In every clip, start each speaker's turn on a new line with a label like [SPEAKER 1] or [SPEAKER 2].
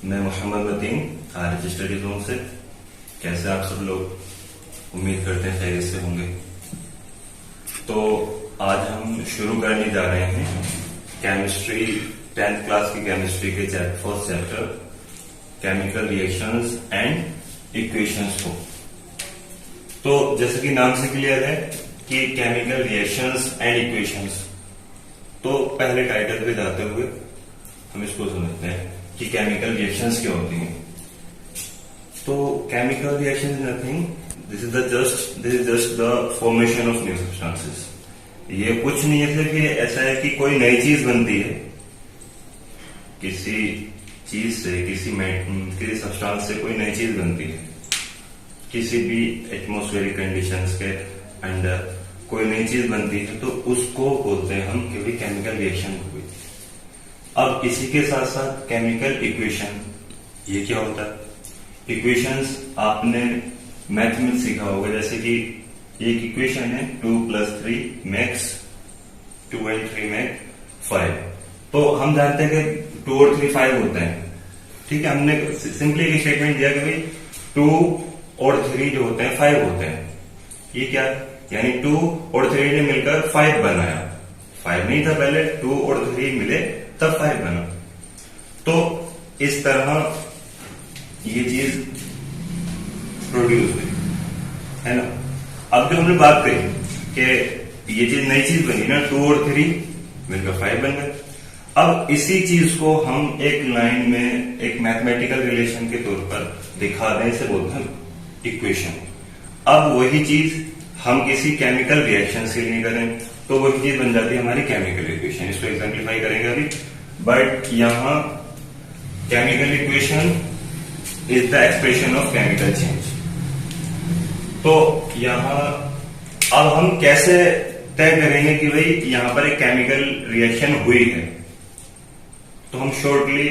[SPEAKER 1] मैं Mohammad Nadeem Arif study zone से। कैसे आप सब लोग? उम्मीद करते हैं खैरियत से होंगे। तो आज हम शुरू करने जा रहे हैं केमिस्ट्री 10th क्लास की केमिस्ट्री के first chapter chemical reactions and equations को। तो जैसे कि नाम से क्लियर है कि केमिकल रिएक्शंस एंड इक्वेशंस, तो पहले टाइटल पे जाते हुए हम इसको समझते हैं कि केमिकल रिएक्शंस क्या होती हैं। तो chemical reaction is nothing, this is just the formation of new substances. ये कुछ नहीं है, सिर्फ ये ऐसा है कि कोई नई चीज बनती है किसी चीज से, किसी सब्सटेंस से कोई नई चीज बनती है, किसी भी एटमॉस्फेरिक कंडीशंस के अंडर कोई नई चीज बनती है, तो उसको बोलते हैं हम कि भाई केमिकल रिएक्शन हुई। अब इसी के साथ साथ केमिकल इक्वेशन, ये क्या होता है? इक्वेशंस आपने मैथ में सीखा होगा, जैसे कि एक इक्वेशन है 2 + 3 makes 2 and 3 make 5। तो हम जानते हैं कि 2 और 3 5 होते हैं, ठीक है। हमने सिंपली एक स्टेटमेंट दिया कि भाई 2 और 3 जो होते हैं 5 होते हैं। ये क्या है? यानी 2 और 3 ने मिलकर 5 बनाया। 5 नहीं था पहले, 2 और 3 मिले तब 5 बना। तो इस तरह ये चीज प्रोड्यूस हुई, है ना। अब जो हमने बात करी कि ये चीज नई चीज बनी ना, 2 और 3 मिलकर 5 बन गए। अब इसी चीज को हम एक लाइन में एक मैथमेटिकल रिलेशन के तौर पर दिखा दें, इसे बोलते हैं इक्वेशन। अब वही चीज हम किसी केमिकल रिएक्शन के लिए करें तो वही चीज बन जाती है हमारी केमिकल इक्वेशन। इसको एग्जाम्पलीफाई करेंगे अभी। बट यहां chemical equation is the expression of chemical change. तो यहां अब हम कैसे तय करेंगे कि भाई यहां पर एक केमिकल रिएक्शन हुई है? तो हम शॉर्टली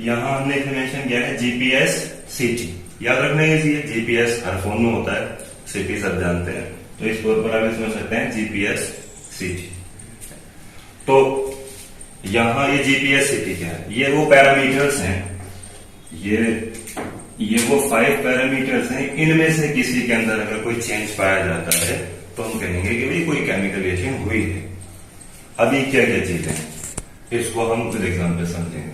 [SPEAKER 1] यहां हमने मेंशन किया है जीपीएस सीटी। याद रखना है जीपीएस हर फोन में होता है, सीटी सब जानते हैं, तो इस तौर पर आप समझ सकते हैं जीपीएस सीटी। तो यहां ये जीपीएस सीटी क्या है? ये वो पैरामीटर्स हैं, ये वो 5 पैरामीटर्स हैं। इनमें से किसी के अंदर अगर कोई चेंज पाया जाता है तो हम कहेंगे कि भाई कोई केमिकल रिएक्शन हुई है। अब ये क्या क्या चीजें हैं, इसको हम विद एग्जाम्पल समझेंगे।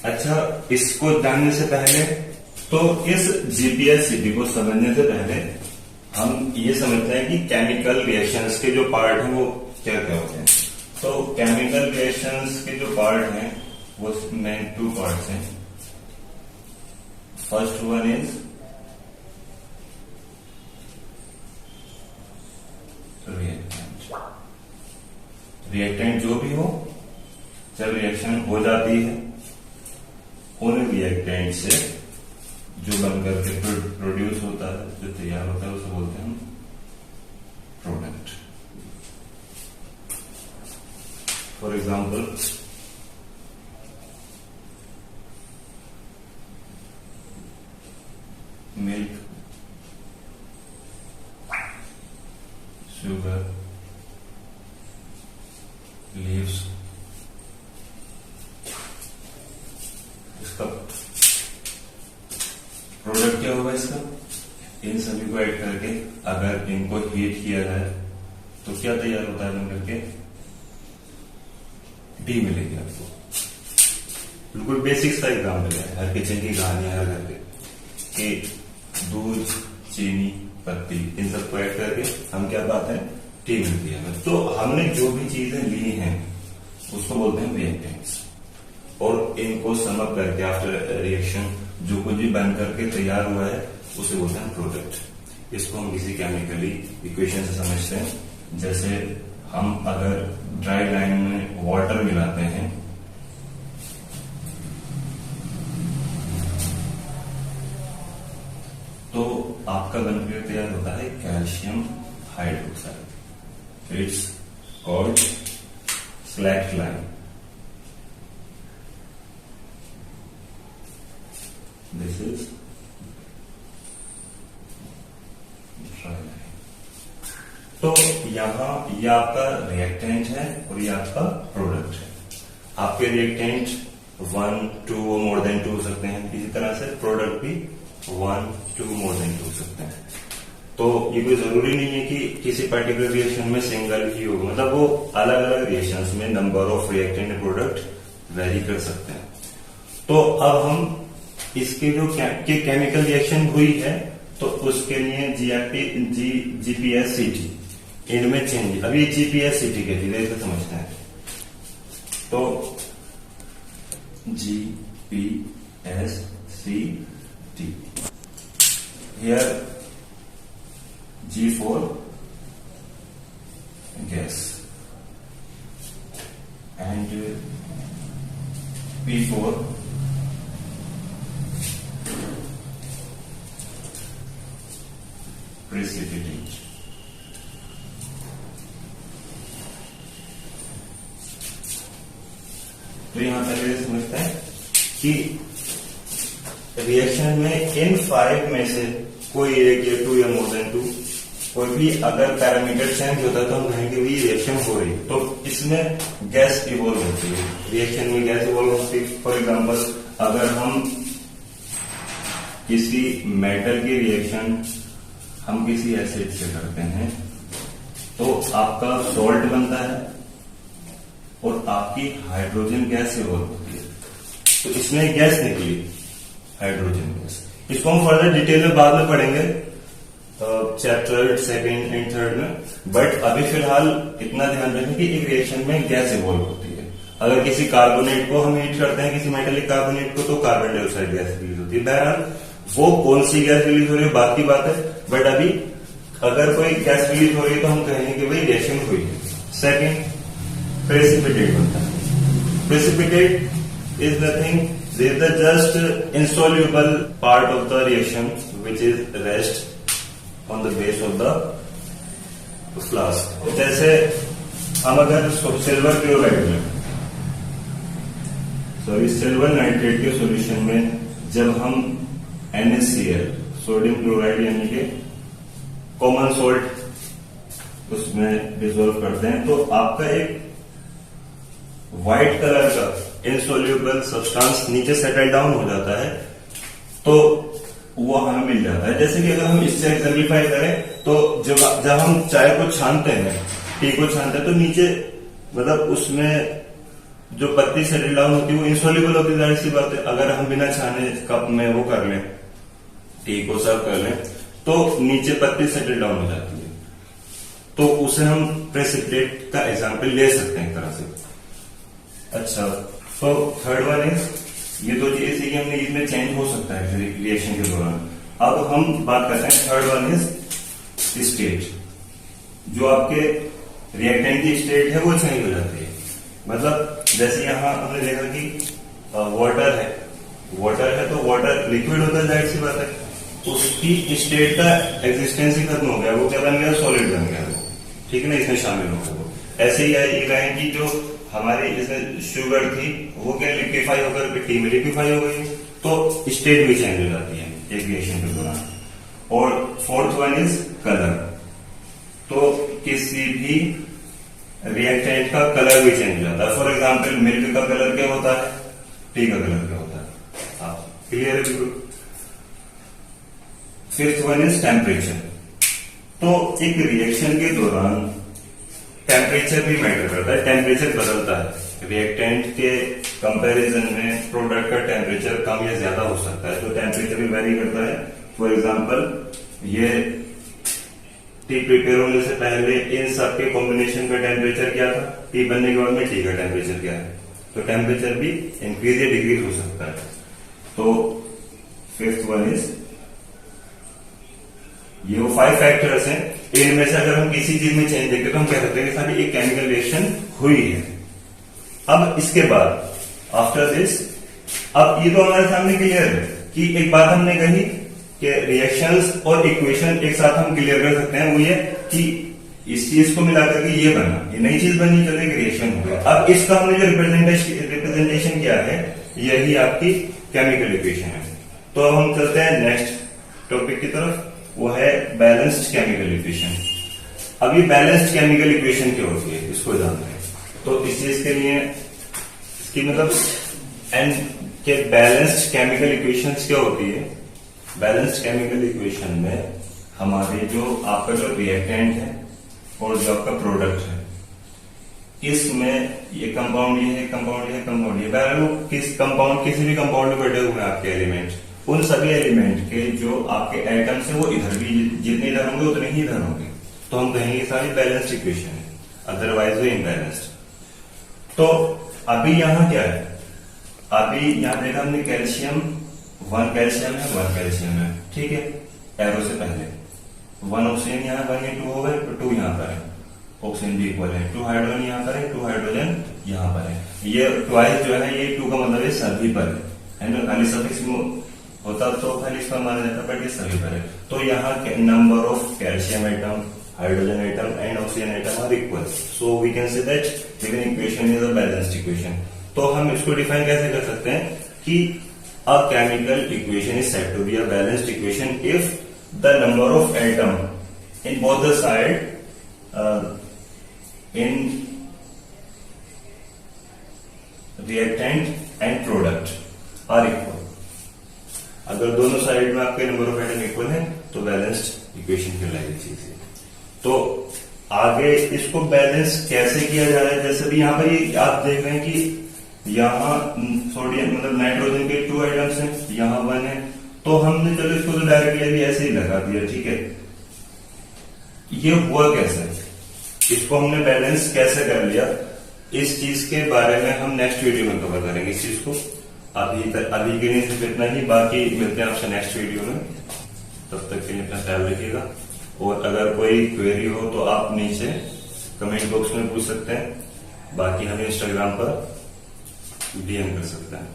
[SPEAKER 1] अच्छा, इसको जानने से पहले, तो इस जीपीएस सीटी को समझने से पहले हम ये समझते हैं कि केमिकल रिएक्शंस के जो पार्ट हैं वो क्या क्या होते हैं। तो केमिकल रिएक्शंस के जो पार्ट हैं वो मेन 2 पार्ट्स हैं। First one is reactant. Reactant जो भी हो, जब रिएक्शन हो जाती है, उन रिएक्टेंट से जो बनकर के प्रोड्यूस होता है, जो तैयार होता है, उसे बोलते हैं हम product. For example, milk, sugar, leaves, इसका प्रोडक्ट क्या होगा? इसका इन सभी को ऐड करके अगर इनको हीट किया जाए तो क्या तैयार होता है बन करके? टी मिलेगी आपको। बिल्कुल बेसिक सा एग्जाम्पल है, हर किचन की कहानी है घर पे, कि दूध, चीनी, पत्ती, इन सबको ऐड करके हम क्या पाते हैं? टी मिलती है। तो हमने जो भी चीजें ली हैं उसको बोलते हैं रिएक्टेंट्स, और इनको समअप करके आफ्टर रिएक्शन जो कुछ भी बन करके तैयार हुआ है उसे बोलते हैं प्रोडक्ट। इसको हम किसी केमिकली इक्वेशन से समझते हैं। जैसे हम अगर ड्राई लाइन में वाटर मिलाते हैं तो आपका बनकर तैयार होता है calcium hydroxide. It's called slack line. This is dry line. तो यहाँ ये आपका रिएक्टेंट है और ये आपका प्रोडक्ट है। आपके रिएक्टेंट 1, 2 और मोर देन 2 हो सकते हैं। इसी तरह से प्रोडक्ट भी 1, 2 मोर देन 2 हो सकते हैं। तो ये कोई जरूरी नहीं है कि किसी पर्टिकुलर रिएक्शन में सिंगल ही हो, मतलब वो अलग अलग रिएक्शंस में number of reactant product very कर सकते हैं। तो अब हम इसके जो केमिकल रिएक्शन हुई है तो उसके लिए जीपीएससीटी इनमें चेंज, अभी जीपीएससीटी के धीरे धीरे समझते हैं। तो जीपीएससीटी here G for gas and P for precipitate। तो यहां पहले समझते हैं कि रिएक्शन में इन 5 में से कोई एक या 2 या मोर देन 2 कोई भी अगर पैरामीटर चेंज होता है तो हम कहेंगे वही रिएक्शन हो रही है। तो इसमें गैस इवॉल्व होती है, रिएक्शन में गैस इवॉल्व होती है। फॉर एग्जांपल अगर हम किसी मेटल की रिएक्शन हम किसी एसिड से करते हैं तो आपका सॉल्ट बनता है और आपकी हाइड्रोजन गैस इवॉल्व होती है। तो इसमें गैस निकली हाइड्रोजन गैस। इसको हम फर्दर डिटेल में बाद में पढ़ेंगे चैप्टर 2nd एंड 3rd में, बट अभी फिलहाल इतना ध्यान रखें कि एक रिएक्शन में गैस इवॉल्व होती है। अगर किसी कार्बोनेट को हम हीट करते हैं, किसी मेटेलिक कार्बोनेट को, तो कार्बन डाइऑक्साइड गैस रिलीज होती है। बहरहाल वो कौन सी गैस रिलीज हो रही है बात की बात है, बट अभी अगर कोई गैस रिलीज हो रही है तो हम कहेंगे कि भाई रिएक्शन हुई है। सेकेंड, प्रेसिपिटेट बनता है। Precipitate is nothing, there is the just insoluble part of the reaction which is rest on the base of the flask। जैसे हम अगर सिल्वर क्लोराइड में सिल्वर नाइट्रेट के सॉल्यूशन में जब हम NaCl सोडियम क्लोराइड यानी कि कॉमन सॉल्ट उसमें डिसॉल्व करते हैं तो आपका एक व्हाइट कलर का इनसोल्यूबल सब्सटेंस नीचे सेटल डाउन हो जाता है, तो वो हमें मिल जाता है। जैसे कि अगर हम इससे एग्जाम्पलीफाई करें तो जब हम चाय को छानते हैं, टी को छानते हैं, तो नीचे मतलब उसमें जो पत्ती सेटल डाउन होती है वो इंसोल्यूबल होती है, जाहिर सी बात है। अगर हम बिना छाने कप में वो कर लें, टी को सर्व कर लें, तो नीचे पत्ती सेटल डाउन हो जाती है। तो उसे हम प्रेसिपिटेट का एग्जाम्पल ले सकते हैं एक तरह से। अच्छा, तो थर्ड वन इज, ये दो चीजें थी कि हमने इसमें चेंज हो सकता है रिएक्शन के दौरान। अब हम बात करते हैं थर्ड वन इज स्टेट। जो आपके रिएक्टेंट की स्टेट है वो चेंज हो जाती है। मतलब जैसे यहां हमने देखा कि वाटर है तो वाटर लिक्विड होता है, जाहिर सी बात है। उसकी स्टेट का एग्जिस्टेंस ही खत्म हो गया, वो क्या बन गया, सॉलिड बन गया वो, ठीक है ना, इसमें शामिल हो गया वो। ऐसे ही ये कहें कि जो हमारी इसमें शुगर थी वो क्या लिक्विफाई होकर टी में लिक्विफाई हो गई, तो स्टेट भी चेंज हो जाती है एक रिएक्शन के दौरान। और फोर्थ वन इज कलर। तो किसी भी रिएक्टेंट का कलर भी चेंज हो जाता है। फॉर एग्जाम्पल मिल्क का कलर क्या होता है, टी का कलर क्या होता है, आप क्लियर है बिल्कुल। Fifth one is temperature. तो एक रिएक्शन के दौरान टेम्परेचर भी मैटर करता है, टेम्परेचर बदलता है। रिएक्टेंट के कंपैरिजन में प्रोडक्ट का टेम्परेचर कम या ज्यादा हो सकता है, तो टेम्परेचर भी वेरी करता है। फॉर एग्जांपल ये टी प्रिपेयर होने से पहले इन सब के कॉम्बिनेशन का टेम्परेचर क्या था, टी बनने के बाद में टी का टेम्परेचर क्या है, तो टेम्परेचर भी इंक्रीज या डिक्रीज हो सकता है। तो फिफ्थ वन इज, ये वो 5 फैक्टर्स हैं। इनमें से अगर हम किसी चीज में चेंज देखें तो हम कह सकते हैं कि सारी एक केमिकल रिएक्शन हुई है। अब इसके बाद आफ्टर दिस, अब ये तो हमारे सामने क्लियर है कि एक बात हमने कही कि रिएक्शंस और इक्वेशन एक साथ हम क्लियर कर सकते हैं, वो ये कि इस चीज को मिलाकर के ये बना, ये नई चीज बनी, चलो एक रिएक्शन हो गया। अब इसका हमने जो रिप्रेजेंटेशन किया है यही आपकी केमिकल इक्वेशन है। तो अब हम चलते हैं नेक्स्ट टॉपिक की तरफ, वो है बैलेंस्ड केमिकल इक्वेशन। अब ये बैलेंस्ड केमिकल इक्वेशन क्या होती है इसको जानते हैं। तो इस चीज के लिए इसकी मतलब एंड के बैलेंस्ड केमिकल इक्वेशंस क्या होती है? बैलेंस्ड केमिकल इक्वेशन में हमारे जो आपका जो रिएक्टेंट है और जो आपका प्रोडक्ट है, इसमें ये कंपाउंड ये है, कंपाउंड ये है, कंपाउंड ये, बहरहाल किस कंपाउंड किसी भी कंपाउंड में बैठे हुए हैं आपके एलिमेंट, उन सभी एलिमेंट के जो आपके एटम्स है वो इधर भी जितने इधर होंगे उतने ही इधर होंगे, तो हम कहेंगे सारी बैलेंस्ड इक्वेशन है, अदरवाइज वो इनबैलेंस्ड। तो अभी यहां क्या है? अभी यहां देखा हमने कैल्शियम, 1 कैल्शियम है 1 कैल्शियम है, ठीक है, एरो से पहले 1 ऑक्सीजन यहाँ 1 या 2 हो गए, तो 2 यहाँ पर है, ऑक्सीजन भी इक्वल है, 2 हाइड्रोजन यहाँ पर है, 2 हाइड्रोजन यहाँ पर है, ये ट्वाइस जो है ये 2 का मतलब है सभी पर है ना, खाली सफिक्स में होता तो खाली इसका माना जाता, बट ये सभी पर है। तो यहाँ number of calcium atom, hydrogen atom and oxygen atom are equal, so we can say that given equation is a balanced equation. तो हम इसको डिफाइन कैसे कर सकते हैं कि a chemical equation is said to be a balanced equation if the number of atom in both the side in reactant and product are equal। अगर दोनों साइड में आपके नंबर ऑफ एटम इक्वल है तो बैलेंस्ड इक्वेशन कहलाएगी चीज। तो आगे इसको बैलेंस कैसे किया जा रहा है? जैसे भी यहाँ पर ये आप देख रहे हैं कि यहाँ सोडियम मतलब नाइट्रोजन के 2 एटम्स हैं, यहाँ 1 है, तो हमने चलो इसको तो डायरेक्टली अभी ऐसे ही लगा दिया, ठीक है। ये हुआ कैसे? इसको हमने बैलेंस कैसे कर लिया, इस चीज के बारे में हम नेक्स्ट वीडियो में कवर करेंगे इस चीज को। अभी के लिए सिर्फ इतना ही, बाकी मिलते हैं आपसे नेक्स्ट वीडियो में। तब तक के लिए अपना ख्याल रखिएगा, और अगर कोई क्वेरी हो तो आप नीचे कमेंट बॉक्स में पूछ सकते हैं, बाकी हमें इंस्टाग्राम पर डीएम कर सकते हैं।